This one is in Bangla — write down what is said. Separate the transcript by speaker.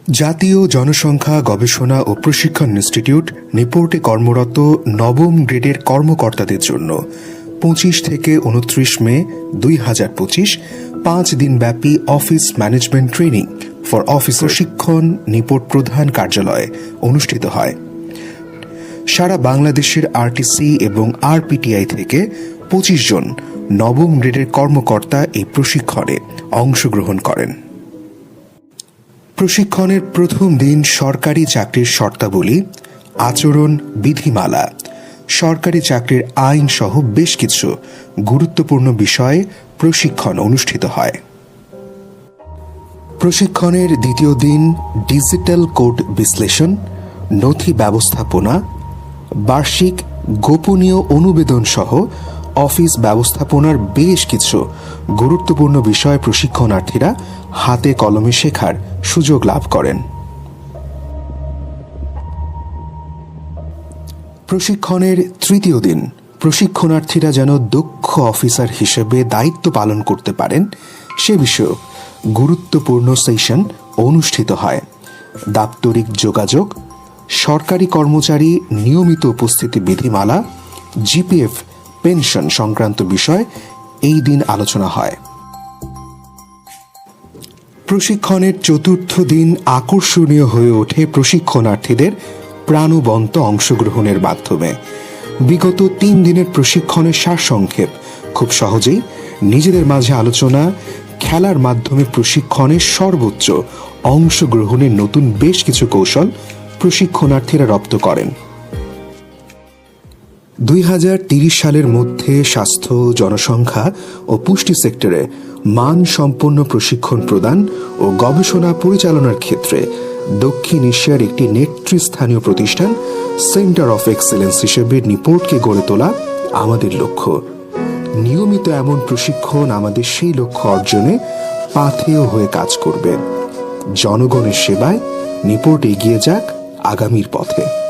Speaker 1: জাতীয় জনসংখ্যা গবেষণা ও প্রশিক্ষণ ইনস্টিটিউট নিপোর্টে কর্মরত নবম গ্রেডের কর্মকর্তাদের জন্য ২৫ থেকে ২৯ মে ২০২৫ ৫ দিনব্যাপী office management training for office প্রশিক্ষণ নিপোর্ট প্রধান কার্যালয়ে অনুষ্ঠিত হয়। সারা বাংলাদেশের আরটিসি এবং আরপিটিআই থেকে ২৫ জন নবম গ্রেডের কর্মকর্তা এই প্রশিক্ষণে অংশগ্রহণ করেন। প্রশিক্ষণের প্রথম দিন সরকারি চাকরির শর্তাবলী, আচরণ বিধিমালা, সরকারি চাকরির আইন সহ বেশ কিছু গুরুত্বপূর্ণ বিষয়ে প্রশিক্ষণ অনুষ্ঠিত হয়। প্রশিক্ষণের দ্বিতীয় দিন ডিজিটাল কোড বিশ্লেষণ, নথি ব্যবস্থাপনা, বার্ষিক গোপনীয় অনুবেদন সহ অফিস ব্যবস্থাপনার বেশ কিছু গুরুত্বপূর্ণ বিষয় প্রশিক্ষণার্থীরা হাতে কলমে শেখার সুযোগ লাভ করেন। প্রশিক্ষণের তৃতীয় দিন প্রশিক্ষণার্থীরা যেন দক্ষ অফিসার হিসেবে দায়িত্ব পালন করতে পারেন সে বিষয়ে গুরুত্বপূর্ণ সেশন অনুষ্ঠিত হয়। দাপ্তরিক যোগাযোগ, সরকারি কর্মচারী নিয়মিত উপস্থিতি বিধিমালা, জিপিএফ পেনশন সংক্রান্ত বিষয় এই দিন আলোচনা হয়। প্রশিক্ষণের চতুর্থ দিন আকর্ষণীয় হয়ে ওঠে প্রশিক্ষণার্থীদের প্রাণবন্ত অংশগ্রহণের মাধ্যমে। বিগত ৩ দিনের প্রশিক্ষণের সারসংক্ষেপ খুব সহজেই নিজেদের মাঝে আলোচনা, খেলার মাধ্যমে প্রশিক্ষণের সর্বোচ্চ অংশগ্রহণের নতুন বেশ কিছু কৌশল প্রশিক্ষণার্থীরা রপ্ত করেন। ২০৩০ সালের মধ্যে স্বাস্থ্য, জনসংখ্যা ও পুষ্টি সেক্টরে মানসম্পন্ন প্রশিক্ষণ প্রদান ও গবেষণা পরিচালনার ক্ষেত্রে দক্ষিণ এশিয়ার একটি নেতৃস্থানীয় প্রতিষ্ঠান সেন্টার অফ এক্সেলেন্স হিসেবে নিপোর্টকে গড়ে তোলা আমাদের লক্ষ্য। নিয়মিত এমন প্রশিক্ষণ আমাদের সেই লক্ষ্য অর্জনে পাথেয় হয়ে কাজ করবে। জনগণের সেবায় নিপোর্ট এগিয়ে যাক আগামীর পথে।